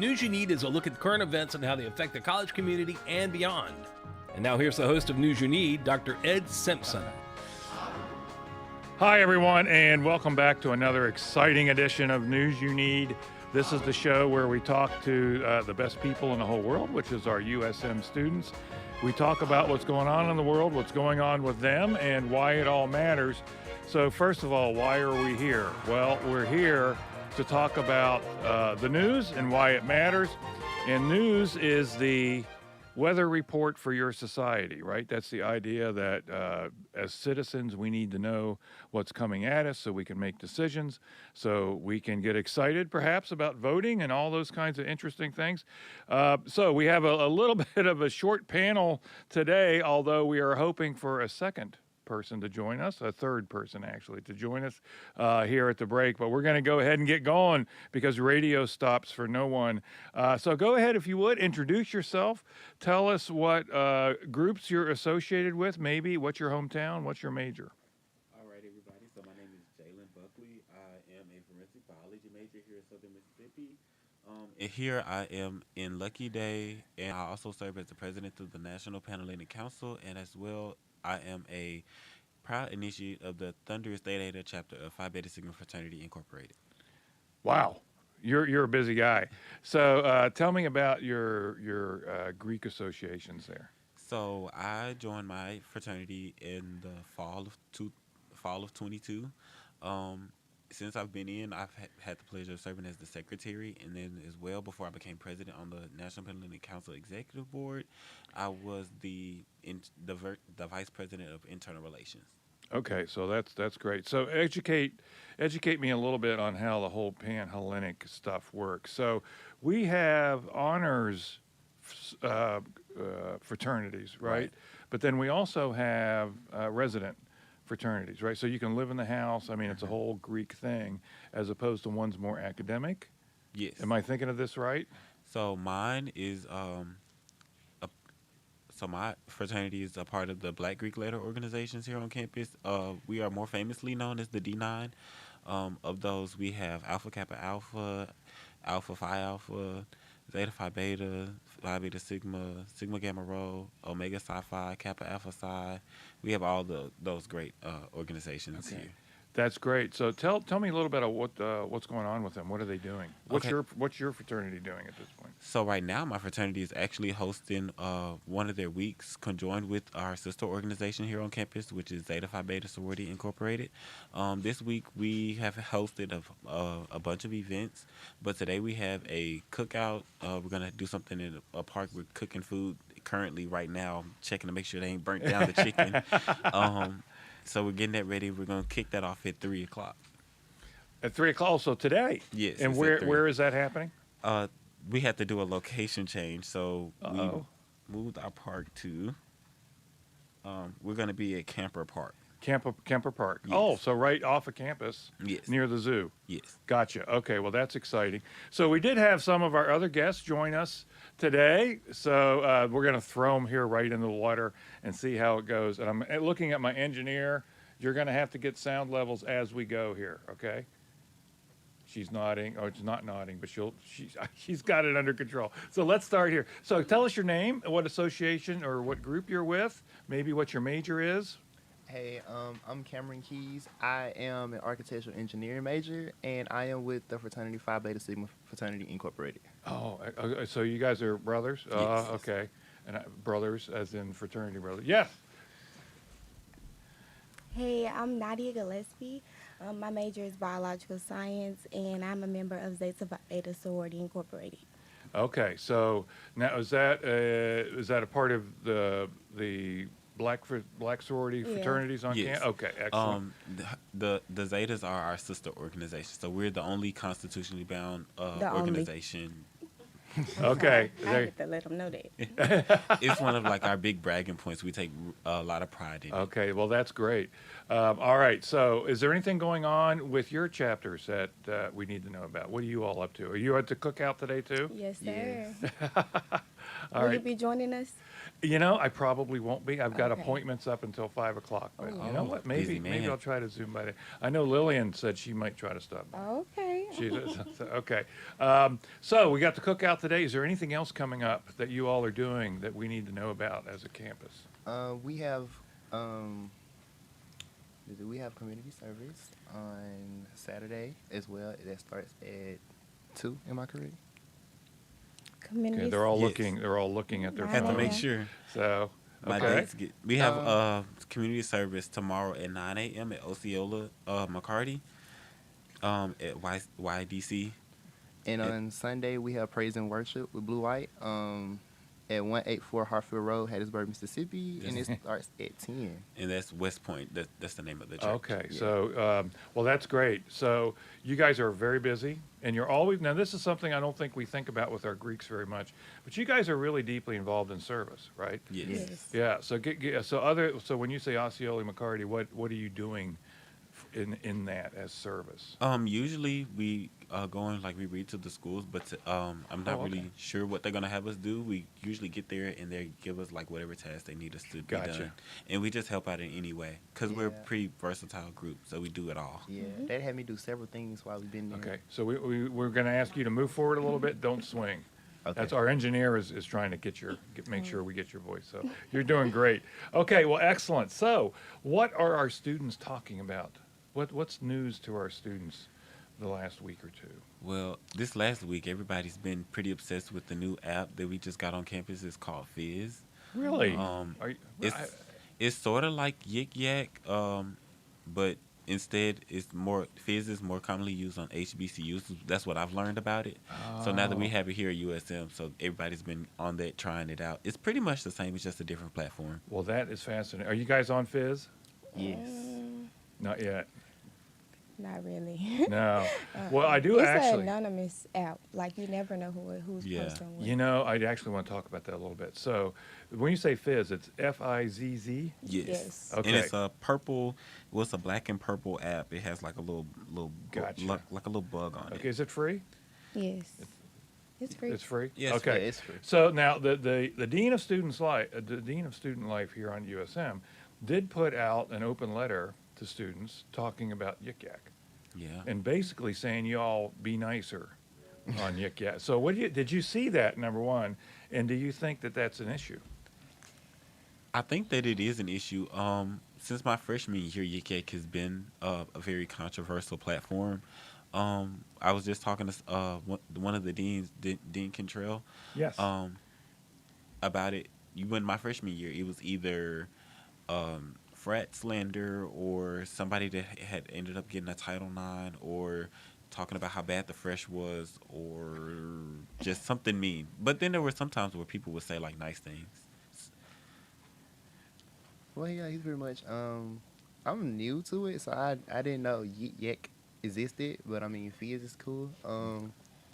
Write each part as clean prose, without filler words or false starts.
News You Need is a look at current events and how they affect the college community and beyond. And now here's the host of News You Need, Dr. Ed Simpson. Hi, everyone, and welcome back to another exciting edition of News You Need. This is the show where we talk to the best people in the whole world, which is our USM students. We talk about what's going on in the world, what's going on with them, and why it all matters. So first of all, why are we here? Well, we're here to talk about the news and why it matters. And news is the weather report for your society, right? That's the idea that as citizens, we need to know what's coming at us so we can make decisions, so we can get excited perhaps about voting and all those kinds of interesting things. So we have a little bit of a short panel today, although we are hoping for a second person to join us, a third person actually to join us here at the break, but we're going to go ahead and get going because radio stops for no one. So go ahead, if you would, introduce yourself, tell us what groups you're associated with, maybe what's your hometown, what's your major. All right, everybody, so my name is Jalen Buckley. I am a forensic biology major here in Southern Mississippi. And here I am in Lucky Day, and I also serve as the president of the National Panhellenic Council, and as well I am a proud initiate of the Thunderous Theta Eta chapter of Phi Beta Sigma Fraternity Incorporated. Wow, you're a busy guy. So tell me about your Greek associations there. So I joined my fraternity in the fall of 22. Since I've been in, I've had the pleasure of serving as the secretary, and then as well, before I became president on the National Panhellenic Council Executive Board, I was the vice president of internal relations. Okay, so that's great. So educate me a little bit on how the whole Panhellenic stuff works. So we have honors fraternities, right? But then we also have resident fraternities, right? So you can live in the house. I mean, it's a whole Greek thing, as opposed to one's more academic. Yes. Am I thinking of this right? So mine is so my fraternity is a part of the Black Greek letter organizations here on campus. We are more famously known as the D9. Of those, we have Alpha Kappa Alpha, Alpha Phi Alpha, Zeta Phi Beta, Phi Beta Sigma, Sigma Gamma Rho, Omega Psi Phi, Kappa Alpha Psi. We have all those great organizations here. That's great. So tell me a little bit of what's going on with them. What are they doing? What's your fraternity doing at this point? So right now, my fraternity is actually hosting one of their weeks conjoined with our sister organization here on campus, which is Zeta Phi Beta Sorority Incorporated. This week we have hosted a bunch of events, but today we have a cookout. We're gonna do something in a park. We're cooking food currently right now. I'm checking to make sure they ain't burnt down the chicken. So we're getting that ready. We're going to kick that off at 3 o'clock. At 3 o'clock, so today? Yes. And where is that happening? We had to do a location change, so we moved our park to, we're going to be at Camper Park. Camper Park. Yes. Oh, so right off of campus. Yes. Near the zoo. Yes. Gotcha. Okay, well, that's exciting. So we did have some of our other guests join us today, so we're going to throw them here right into the water and see how it goes. And I'm looking at my engineer. You're going to have to get sound levels as we go here, okay? She's nodding. Oh, it's not nodding, but she's got it under control. So let's start here. So tell us your name, what association or what group you're with, maybe what your major is. Hey, I'm Cameron Keys. I am an architectural engineering major, and I am with the fraternity Phi Beta Sigma Fraternity Incorporated. Oh, so you guys are brothers? Yes. Okay. And brothers as in fraternity brothers. Yes. Hey, I'm Nadia Gillespie. My major is biological science, and I'm a member of Zeta Phi Beta Sorority Incorporated. Okay, so now is that a part of the black sorority fraternities on yes. campus? Okay, excellent. The Zetas are our sister organization, so we're the only constitutionally bound organization. Okay. I have to let them know that. It's one of like our big bragging points. We take a lot of pride in it. Okay, well that's great. All right, so is there anything going on with your chapters that we need to know about? What are you all up to? Are you at the cookout today too? Yes, sir. Yes. All Will right. you be joining us? You know, I probably won't be. I've got Okay. appointments up until 5 o'clock. But you know what? Busy Maybe man. I'll try to Zoom by then. I know Lillian said she might try to stop by. Okay. Okay. So we got the cookout today. Is there anything else coming up that you all are doing that we need to know about as a campus? We have community service on Saturday as well. That starts at 2. Am I correct? Community. Okay, they're all Yes. looking. They're all looking at their Have to phones. make Yeah. sure. So My okay. dates we have community service tomorrow at 9 a.m. at Osceola McCarty at YDC. And on Sunday we have praise and worship with Blue White at 184 Hartfield Road, Hattiesburg, Mississippi, and it starts at 10. And that's West Point. That's the name of the church. Okay, Yeah. so well, that's great. So you guys are very busy, and you're always now. This is something I don't think we think about with our Greeks very much, but you guys are really deeply involved in service, right? Yes. Yes. Yeah. So when you say Osceola McCarty, what are you doing in that as service? Usually we go in like we read to the schools, but I'm not Oh, okay. really sure what they're gonna have us do. We usually get there and they give us like whatever task they need us to be Gotcha. done, and we just help out in any way because we're a Yeah. pretty versatile group, so we do it all. Yeah, they had me do several things while we've been there. Okay. So we're going to ask you to move forward a little bit. Don't swing. Okay. That's our engineer is trying to make sure we get your voice. So you're doing great. Okay, well, excellent. So what are our students talking about? What's news to our students the last week or two? Well, this last week everybody's been pretty obsessed with the new app that we just got on campus. It's called Fizz. Really? Are I- It's sort of like Yik Yak, but instead Fizz is more commonly used on HBCUs. That's what I've learned about it. So now that we have it here at USM, so everybody's been on that trying it out. It's pretty much the same. It's just a different platform. Well, that is fascinating. Are you guys on Fizz? Yes. Not yet. Not really. No. Well, I do it's actually. an anonymous app. Like you never know who's Yeah. posting what. You know, I actually want to talk about that a little bit. So, when you say Fizz, it's Fizz. Yes. Okay. And it's a purple. Well, it's a black and purple app. It has like a little Gotcha. like a little bug on Okay, it. is it free? Yes. It's free. It's free. Yes, Okay. Yeah, it's free. So now the dean of student life here on USM did put out an open letter to students talking about Yik Yak Yeah. and basically saying you all be nicer on Yik Yak. So did you see that, number one, and do you think that that's an issue? I think that it is an issue. Since my freshman year, Yik Yak has been a very controversial platform. I was just talking to one of the deans, Dean Cantrell, Yes. about it. When my freshman year, it was either frat slander or somebody that had ended up getting a Title IX or talking about how bad the fresh was or just something mean. But then there were some times where people would say like nice things. Well, yeah, he's pretty much. I'm new to it, so I didn't know Yik Yak existed, but I mean, Fizz is cool.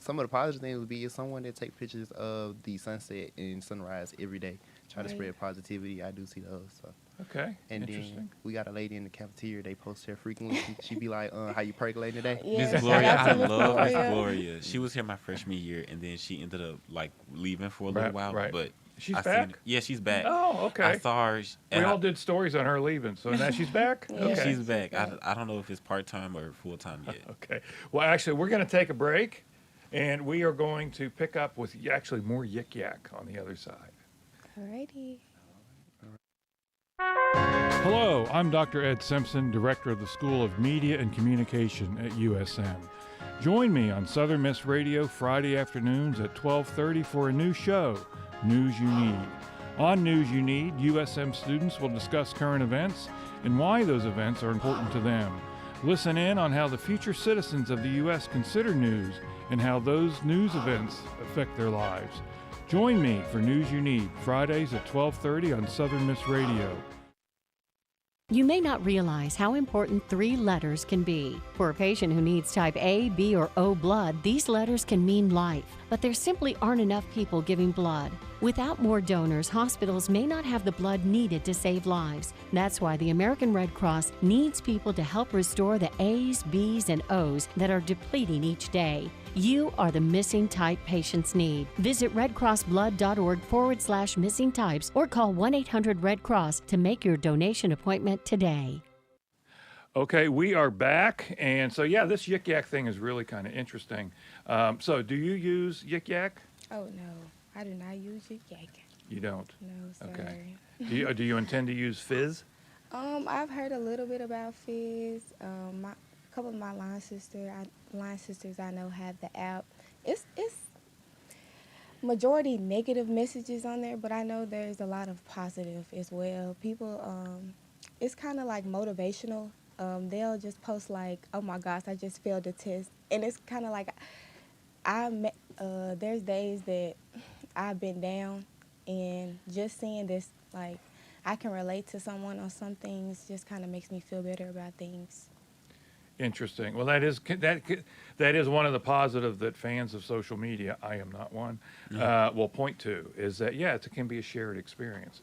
Some of the positive things would be if someone that take pictures of the sunset and sunrise every day, try to Right. spread positivity. I do see those. So. Okay. And Interesting. then we got a lady in the cafeteria. They post her frequently. She be like, "How you percolating today?" Yes. Miss Gloria, Shout out I to Miss love Miss Gloria. Gloria. She was here my freshman year, and then she ended up like leaving for a little Right, while. right. But She's I back? Seen her. Yeah, she's back. Oh, okay. I saw her. We all did stories on her leaving, so now she's back? Yeah. Okay. She's back. I don't know if it's part time or full time yet. Okay. Well, actually, we're going to take a break, and we are going to pick up with actually more Yik Yak on the other side. Alrighty. Hello, I'm Dr. Ed Simpson, Director of the School of Media and Communication at USM. Join me on Southern Miss Radio Friday afternoons at 12:30 for a new show, News You Need. On News You Need, USM students will discuss current events and why those events are important to them. Listen in on how the future citizens of the U.S. consider news and how those news events affect their lives. Join me for News You Need, Fridays at 12:30 on Southern Miss Radio. You may not realize how important 3 letters can be. For a patient who needs type A, B, or O blood, these letters can mean life, but there simply aren't enough people giving blood. Without more donors, hospitals may not have the blood needed to save lives. That's why the American Red Cross needs people to help restore the A's, B's, and O's that are depleting each day. You are the missing type patients need. Visit redcrossblood.org/missing types or call 1-800-RED-CROSS to make your donation appointment today. Okay, we are back. And so, yeah, this Yik Yak thing is really kind of interesting. So do you use Yik Yak? Oh, no. I do not use Yik Yak. You don't? No, sir. Okay. Do you intend to use Fizz? I've heard a little bit about Fizz. A couple of my line sisters I know have the app. It's majority negative messages on there, but I know there's a lot of positive as well. People, it's kind of like motivational. They'll just post like, "Oh my gosh, I just failed the test," and it's kind of like there's days that I've been down, and just seeing this, like, I can relate to someone on some things just kind of makes me feel better about things. Interesting. Well, that is one of the positives that fans of social media, I am not one, will point to, is that, yeah, it can be a shared experience,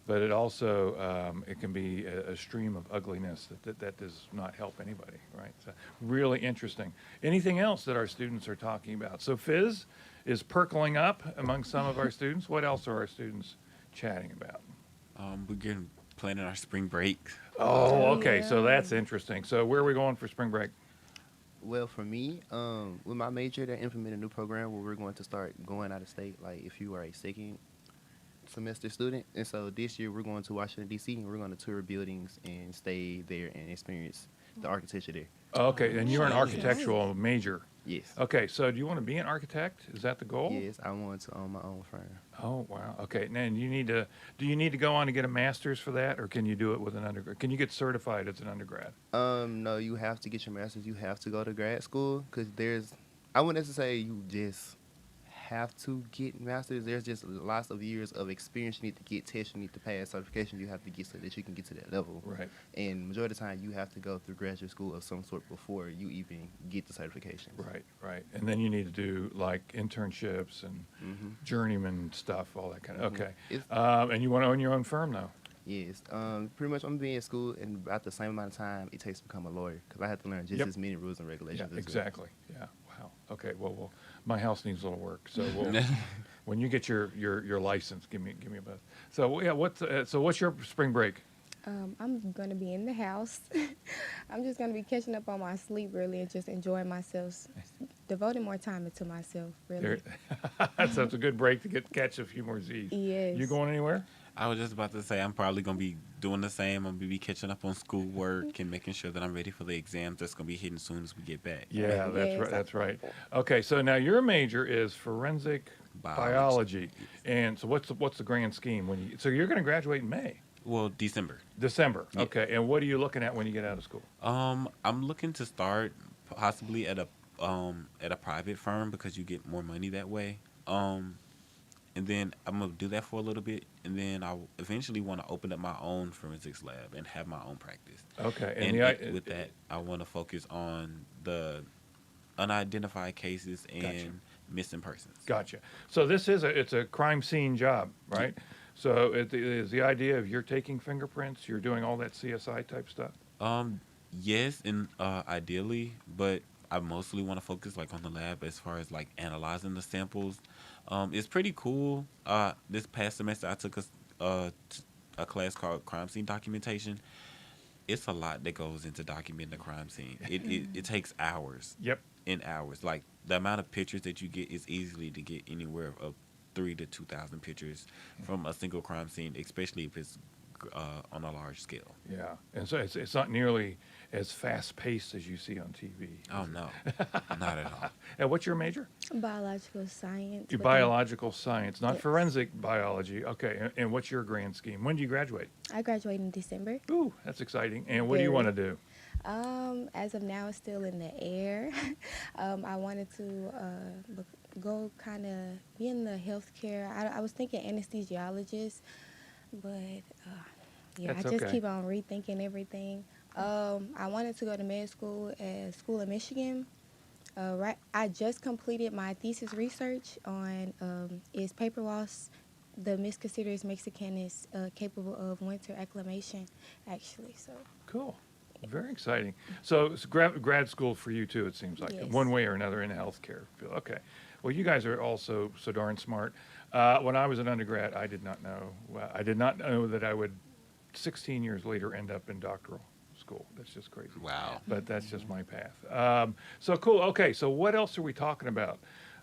but it also it can be a stream of ugliness that does not help anybody, right? So really interesting. Anything else that our students are talking about? So Fizz is percolating up among some of our students. What else are our students chatting about? We're planning our spring break. Oh, okay. Yeah. So that's interesting. So where are we going for spring break? Well, for me, with my major, they implemented a new program where we're going to start going out of state. Like if you are a second semester student, and so this year we're going to Washington D.C. and we're going to tour buildings and stay there and experience the architecture there. Okay, and you're an Nice. architectural major. Yes. Okay, so do you want to be an architect? Is that the goal? Yes, I want to own my own firm. Oh, wow. Okay, and then do you need to go on to get a master's for that, or can you do it with an undergrad? Can you get certified as an undergrad? No, you have to get your master's. You have to go to grad school because I wouldn't necessarily say you just have to get master's. There's just lots of years of experience you need to get, tests you need to pass, certifications you have to get so that you can get to that level. Right. And majority of the time, you have to go through graduate school of some sort before you even get the certification. Right. And then you need to do like internships and journeyman stuff, all that kind of. Okay. And you want to own your own firm now? Yes. Pretty much I'm going to be in school in about the same amount of time it takes to become a lawyer because I have to learn just as many rules and regulations Yeah, as exactly. Yeah. Wow. Okay. Well, my house needs a little work, so when you get your license, give me a buzz. So yeah, what's your spring break? I'm going to be in the house. I'm just going to be catching up on my sleep, really, and just enjoying myself, devoting more time into myself, really. So it's a good break to catch a few more Z's. Yes. You going anywhere? I was just about to say I'm probably going to be doing the same. I'm going to be catching up on schoolwork and making sure that I'm ready for the exams that's going to be hitting as soon as we get back. Yeah, that's Yes. right. That's right. Okay, so now your major is forensic biology. And so what's the grand scheme so you're going to graduate in May? Well, December. December. Yeah. Okay. And what are you looking at when you get out of school? I'm looking to start possibly at a private firm because you get more money that way. And then I'm going to do that for a little bit, and then I eventually want to open up my own forensics lab and have my own practice. Okay. And with that, I want to focus on the unidentified cases and missing persons. Gotcha. So this it's a crime scene job, right? So it is the idea of you're taking fingerprints, you're doing all that CSI type stuff? Yes, and ideally, but I mostly want to focus like on the lab as far as like analyzing the samples. It's pretty cool. This past semester, I took a class called crime scene documentation. It's a lot that goes into documenting the crime scene. It takes hours. Yep. In hours. Like the amount of pictures that you get is easily to get anywhere of 3,000 to 2,000 pictures from a single crime scene, especially if it's on a large scale. Yeah, and so it's not nearly as fast paced as you see on TV. Oh no, not at all. And what's your major? Biological science. Your but biological science, not Yes. forensic biology. Okay, and what's your grand scheme? When do you graduate? I graduate in December. Ooh, that's exciting. And what do you want to do? As of now, it's still in the air. I wanted to go kind of be in the healthcare. I was thinking anesthesiologist, but yeah, That's I just okay. keep on rethinking everything. I wanted to go to med school at School of Michigan. I just completed my thesis research on is paper loss the misconsidered Mexican is capable of winter acclimation, actually. So Cool. Very exciting. So it's grad school for you too, it seems like, Yes. one way or another in the healthcare field. Okay. Well, you guys are also so darn smart. When I was an undergrad, I did not know. I did not know that I would, 16 years later, end up in doctoral school. That's just crazy. Wow. But that's just my path. So cool. Okay. So what else are we talking about?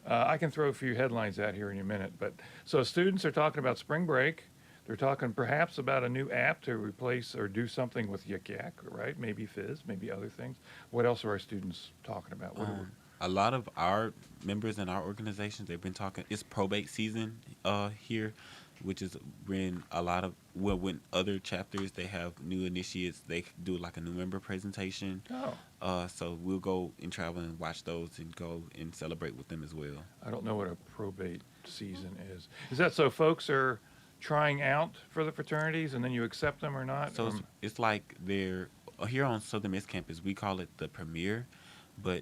I can throw a few headlines out here in a minute. But so students are talking about spring break. They're talking perhaps about a new app to replace or do something with Yik Yak, right? Maybe Fizz, maybe other things. What else are our students talking about? What do we, A lot of our members in our organizations, they've been talking. It's probate season here, which is when when other chapters they have new initiates, they do like a new member presentation. Oh, So we'll go and travel and watch those and go and celebrate with them as well. I don't know what a probate season is. Is that so folks are trying out for the fraternities and then you accept them or not? So it's like they're here on Southern Miss campus. We call it the premiere, but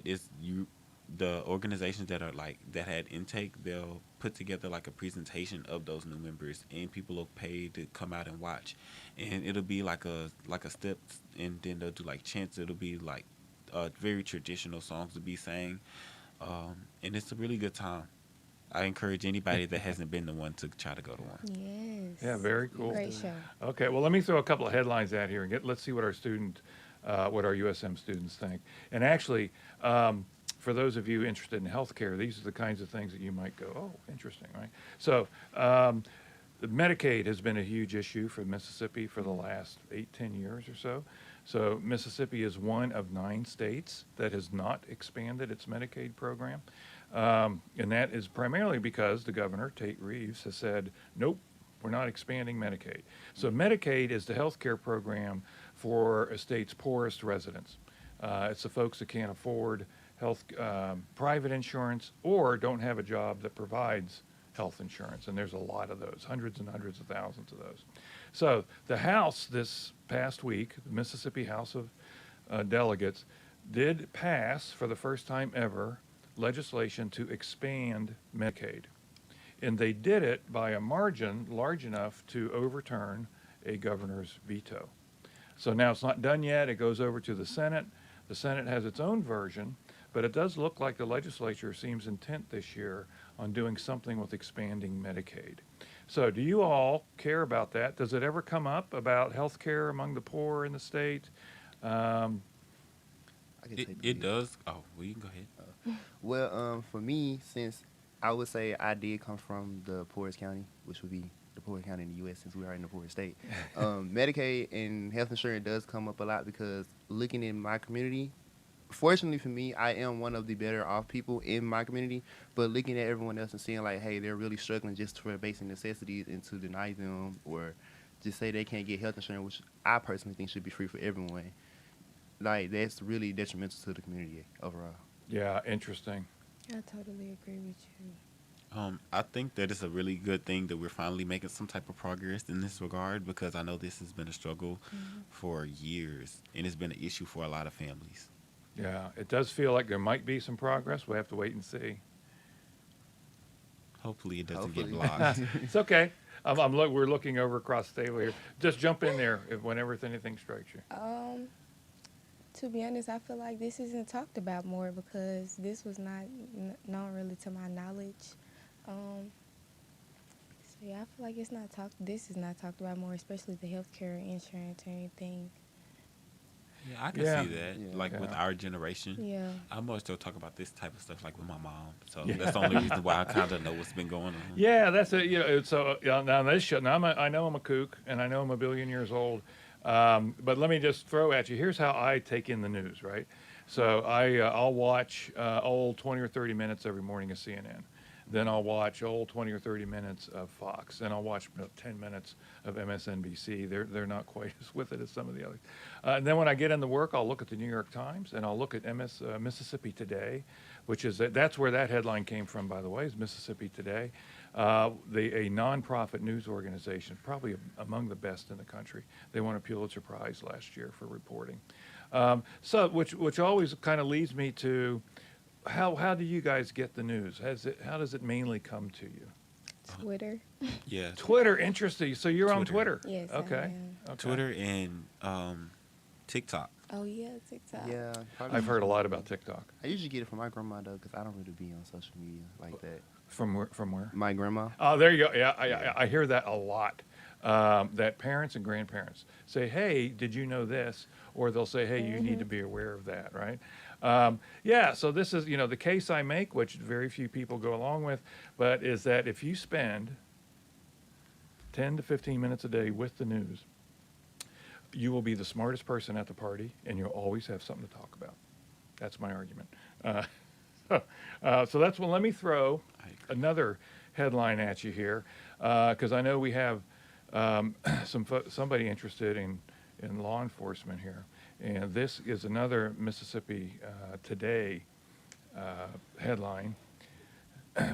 the organizations that are like that had intake. They'll put together like a presentation of those new members, and people will pay to come out and watch. And it'll be like a step, and then they'll do like chants. It'll be like very traditional songs to be sang, and it's a really good time. I encourage anybody that hasn't been the one to try to go to one. yes. Yeah, very cool. Great show. Okay, well, let me throw a couple of headlines out here and let's see what our what our USM students think. And actually, for those of you interested in healthcare, these are the kinds of things that you might go, oh, interesting, right? So, Medicaid has been a huge issue for Mississippi for the last 8-10 years or so. So Mississippi is one of 9 states that has not expanded its Medicaid program. And that is primarily because the governor, Tate Reeves, has said, nope, we're not expanding Medicaid. So Medicaid is the health care program for a state's poorest residents. It's the folks that can't afford private insurance or don't have a job that provides health insurance. And there's a lot of those, hundreds and hundreds of thousands of those. So the House this past week, the Mississippi House of Delegates, did pass for the first time ever legislation to expand Medicaid. And they did it by a margin large enough to overturn a governor's veto. So now it's not done yet. It goes over to the Senate. The Senate has its own version, but it does look like the legislature seems intent this year on doing something with expanding Medicaid. So do you all care about that? Does it ever come up about health care among the poor in the state? I can take the It lead. does. Oh, well, you can go ahead. Well, for me, since I would say I did come from the poorest county, which would be the poorest county in the U.S. since we are in the poorest state, Medicaid and health insurance does come up a lot because looking in my community, fortunately for me, I am one of the better off people in my community, but looking at everyone else and seeing like, hey, they're really struggling just for basic necessities and to deny them or just say they can't get health insurance, which I personally think should be free for everyone. Like, that's really detrimental to the community overall. Yeah, interesting. I totally agree with you. I think that it's a really good thing that we're finally making some type of progress in this regard because I know this has been a struggle for years, and it's been an issue for a lot of families. Yeah, it does feel like there might be some progress. We'll have to wait and see. Hopefully it doesn't Hopefully. get blocked. It's okay. We're looking over across the table here. Just jump in there whenever anything strikes you. To be honest, I feel like this isn't talked about more because this was not known really to my knowledge. So yeah, I feel like this is not talked about more, especially the healthcare insurance or anything. Yeah, I can Yeah. see that. Yeah. Like with our generation. Yeah. I'm more still talk about this type of stuff like with my mom. So Yeah. that's the only reason why I kind of know what's been going on. Yeah, that's it. You know, so now this show. Now I know I'm a kook, and I know I'm a billion years old. But let me just throw at you. Here's how I take in the news. Right. So I'll watch old 20 or 30 minutes every morning of CNN. Then I'll watch old 20 or 30 minutes of Fox. Then I'll watch about 10 minutes of MSNBC. They're not quite as with it as some of the others. And then when I get into work, I'll look at the New York Times and I'll look at Mississippi Today, which is that's where that headline came from, by the way, is Mississippi Today, a nonprofit news organization, probably among the best in the country. They won a Pulitzer Prize last year for reporting. So which always kind of leads me to. How do you guys get the news? How does it mainly come to you? Twitter. Yeah, Twitter, interesting. So you're on Twitter. Yes. I Okay. am. Okay. Twitter and TikTok. Oh yeah, TikTok. Yeah, probably I've heard a lot about TikTok. I usually get it from my grandma though, because I don't really be on social media like that. From where? From where? My grandma. Oh, there you go. Yeah, I hear that a lot. That parents and grandparents say, "Hey, did you know this?" Or they'll say, "Hey, you need to be aware of that." Right? Yeah. So this is, the case I make, which very few people go along with, but is that if you spend 10 to 15 minutes a day with the news, you will be the smartest person at the party, and you'll always have something to talk about. That's my argument. So that's let me throw another headline at you here, because I know we have somebody interested in law enforcement here, and this is another Mississippi Today headline.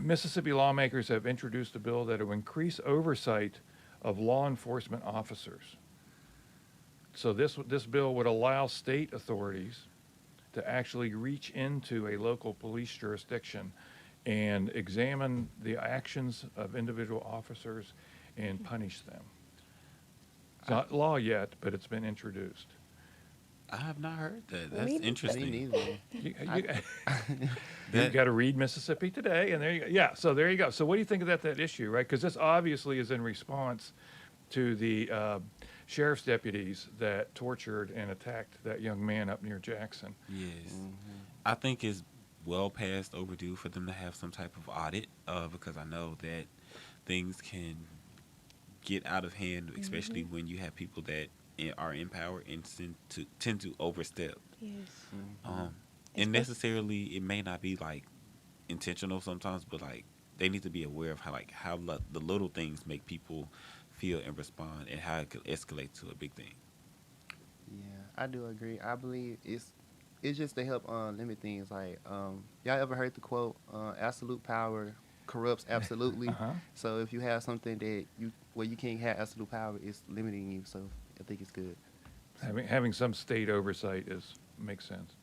Mississippi lawmakers have introduced a bill that will increase oversight of law enforcement officers. So this bill would allow state authorities to actually reach into a local police jurisdiction and examine the actions of individual officers and punish them. It's not law yet, but it's been introduced. I have not heard that. That's Me neither. interesting. Me neither. You've got to read Mississippi Today, and there you go. Yeah, so there you go. So what do you think of that issue, right? Because this obviously is in response to the sheriff's deputies that tortured and attacked that young man up near Jackson. Yes. I think it's well past overdue for them to have some type of audit, because I know that things can get out of hand, especially when you have people that are in power and tend to overstep. Yes. And necessarily, it may not be like intentional sometimes, but like they need to be aware of how the little things make people feel and respond, and how it could escalate to a big thing. Yeah, I do agree. I believe it's just to help limit things. Like, y'all ever heard the quote, absolute power corrupts absolutely? So if you have something that you can't have absolute power, it's limiting you. So I think it's good. Having some state oversight makes sense.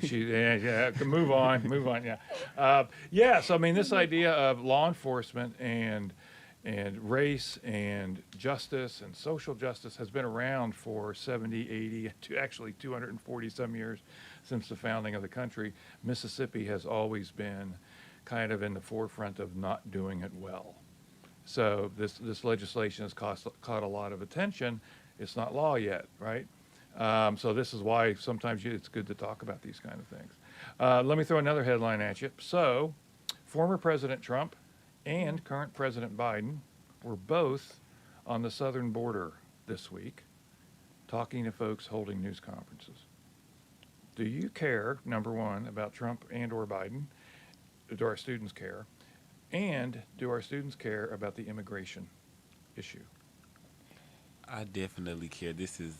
Yeah. Move on. Yeah. So I mean, this idea of law enforcement and race and justice and social justice has been around for 70, 80, to actually 240 some years since the founding of the country. Mississippi has always been kind of in the forefront of not doing it well. So this legislation has caught a lot of attention. It's not law yet, right? So this is why sometimes it's good to talk about these kind of things. Let me throw another headline at you. So, former President Trump and current President Biden were both on the southern border this week, talking to folks holding news conferences. Do you care, number one, about Trump and or Biden? Do our students care? And do our students care about the immigration issue? I definitely care. This is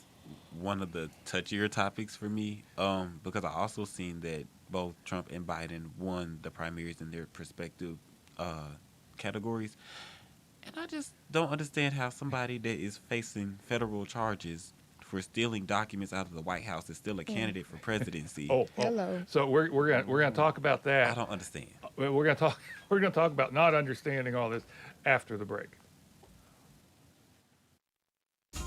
one of the touchier topics for me, because I also seen that both Trump and Biden won the primaries in their respective categories. And I just don't understand how somebody that is facing federal charges for stealing documents out of the White House is still a candidate for presidency. Hello. So we're gonna talk about that. I don't understand. We're gonna talk about not understanding all this after the break.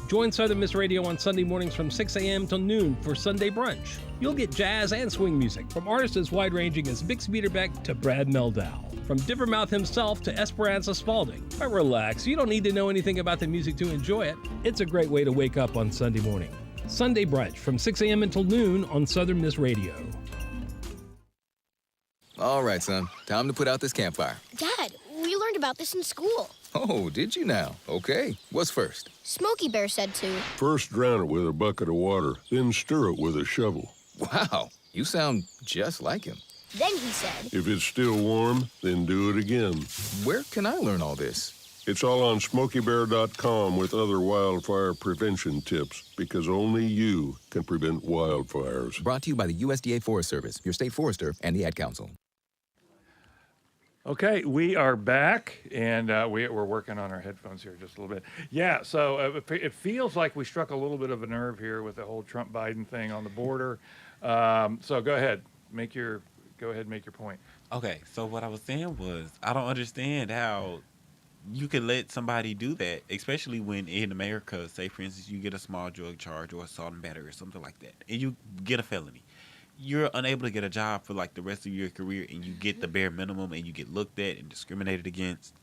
Join Southern Miss Radio on Sunday mornings from 6 a.m. till noon for Sunday Brunch. You'll get jazz and swing music from artists as wide-ranging as Bix Beiderbecke to Brad Meldau, from Dippermouth himself to Esperanza Spalding. But relax, you don't need to know anything about the music to enjoy it. It's a great way to wake up on Sunday morning. Sunday Brunch from 6 a.m. until noon on Southern Miss Radio. All right, son. Time to put out this campfire. Dad, we learned about this in school. Oh, did you now? Okay. What's first? Smokey Bear said to. First drown it with a bucket of water, then stir it with a shovel. Wow, you sound just like him. Then he said. If it's still warm, then do it again. Where can I learn all this? It's all on SmokeyBear.com with other wildfire prevention tips, because only you can prevent wildfires. Brought to you by the USDA Forest Service, your state forester, and the Ad Council. Okay, we are back, and we're working on our headphones here just a little bit. Yeah, so it feels like we struck a little bit of a nerve here with the whole Trump-Biden thing on the border. So go ahead, make your Go ahead and make your point. Okay, so what I was saying was, I don't understand how you can let somebody do that, especially when in America, say for instance, you get a small drug charge or assault and battery or something like that, and you get a felony. You're unable to get a job for like the rest of your career, and you get the bare minimum, and you get looked at and discriminated against.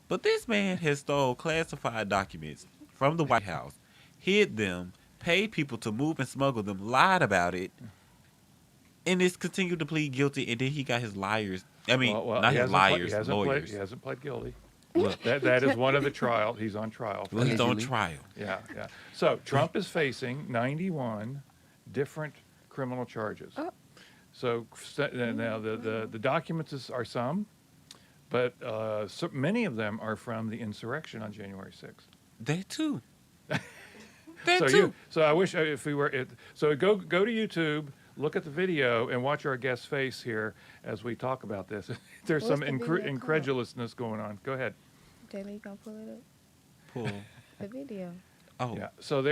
But this man has stole classified documents from the White House, hid them, paid people to move and smuggle them, lied about it, and is continued to plead guilty. And then he got his liars. I mean, not his liars, lawyers. He hasn't pled guilty. Look, That is one of the trial. He's on trial. For well, he's that. on trial. Yeah. So Trump is facing 91 different criminal charges. Oh. So now the documents are some, but so many of them are from the insurrection on January 6th. They too. So I wish if we were so go to YouTube, look at the video, and watch our guest's face here as we talk about this. There's What's some the video called? incredulousness going on. Go ahead. Jamie, you gonna pull it up? Pull. The video. Oh, Yeah. So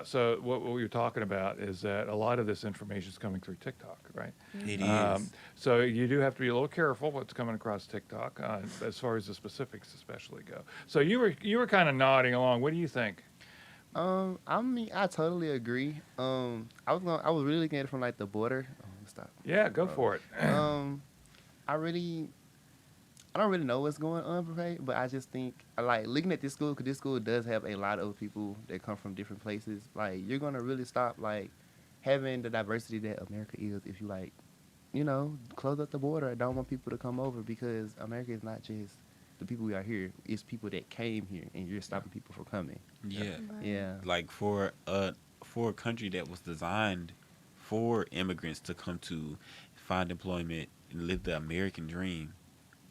so what we were talking about is that a lot of this information is coming through TikTok, right? it is. So you do have to be a little careful what's coming across TikTok as far as the specifics especially go. So you were kind of nodding along. What do you think? I mean, I totally agree. I was really looking at it from like the border. Stop. Yeah, go for it. I don't really know what's going on, but I just think, like, looking at this school, because this school does have a lot of people that come from different places. Like, you're going to really stop, like, having the diversity that America is if you, like, close up the border. I don't want people to come over, because America is not just the people we are here. It's people that came here, and you're stopping people from coming. Yeah. Right. Yeah. Like for a country that was designed for immigrants to come to find employment and live the American dream.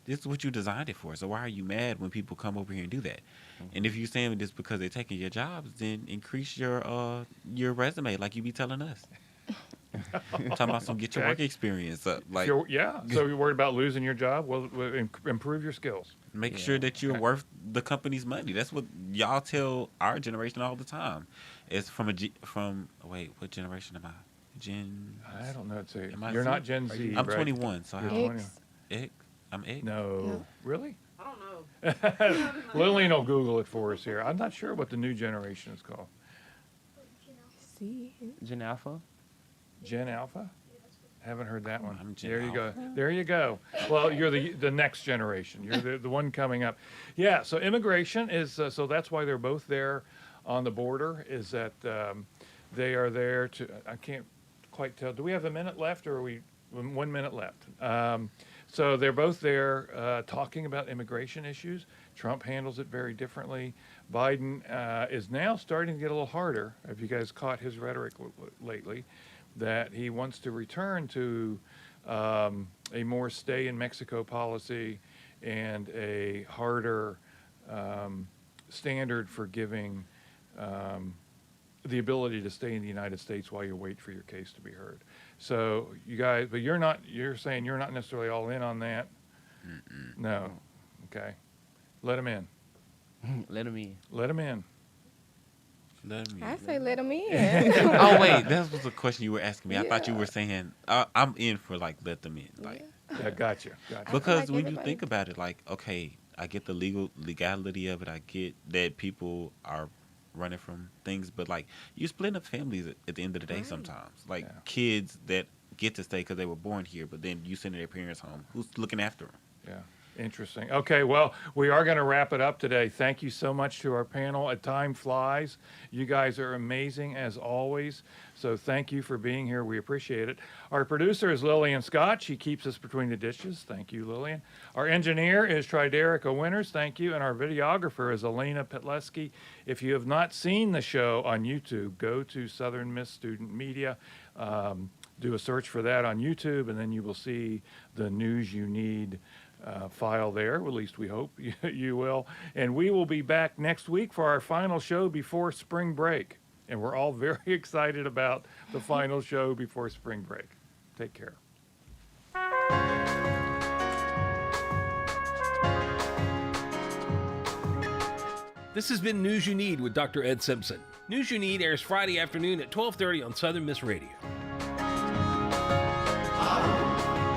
This is what you designed it for. So why are you mad when people come over here and do that? Mm-hmm. And if you're saying this because they're taking your jobs, then increase your resume like you be telling us. Talking about some get your work experience up. Like, So you're worried about losing your job? Well, improve your skills. make sure that you're worth the company's money. That's what y'all tell our generation all the time. It's wait, what generation am I? I don't know. Am I You're Z? not Gen Z, I'm right? 21, so You're how 20. X? I'm X. No. Really? I don't know. Lillian will Google it for us here. I'm not sure what the new generation is called. See? Gen Alpha? Gen Alpha? Haven't heard that one. I'm Gen There you go. Alpha. There you go. Well, you're the next generation. You're the one coming up. Yeah. So immigration is so that's why they're both there on the border. Is that they are there to? I can't quite tell. Do we have a minute left, or are we 1 minute left? So they're both there talking about immigration issues. Trump handles it very differently. Biden is now starting to get a little harder. Have you guys caught his rhetoric lately? That he wants to return to a more stay in Mexico policy and a harder standard for giving the ability to stay in the United States while you wait for your case to be heard. So you guys, but you're saying you're not necessarily all in on that? No. Okay. Let him in. Let them in. Let him in. Let me. I say let them in. Oh wait, that was the question you were asking me. I thought you Yeah. were saying I'm in for like let them in, like Yeah, gotcha. because like when you everybody- think about it, like okay, I get the legality of it. I get that people are running from things, but like you split up families at the end of the day sometimes. Like Yeah. kids that get to stay because they were born here, but then you send their parents home. Who's looking after them? Yeah. Interesting. Okay, well, we are going to wrap it up today. Thank you so much to our panel. Time flies. You guys are amazing as always. So thank you for being here. We appreciate it. Our producer is Lillian Scott. She keeps us between the dishes. Thank you, Lillian. Our engineer is Triderica Winters. Thank you. And our videographer is Elena Petleski. If you have not seen the show on YouTube, go to Southern Miss Student Media. Do a search for that on YouTube, and then you will see the News You Need file there. At least we hope you will. And we will be back next week for our final show before spring break. And we're all very excited about the final show before spring break. Take care. This has been News You Need with Dr. Ed Simpson. News You Need airs Friday afternoon at 12:30 on Southern Miss Radio.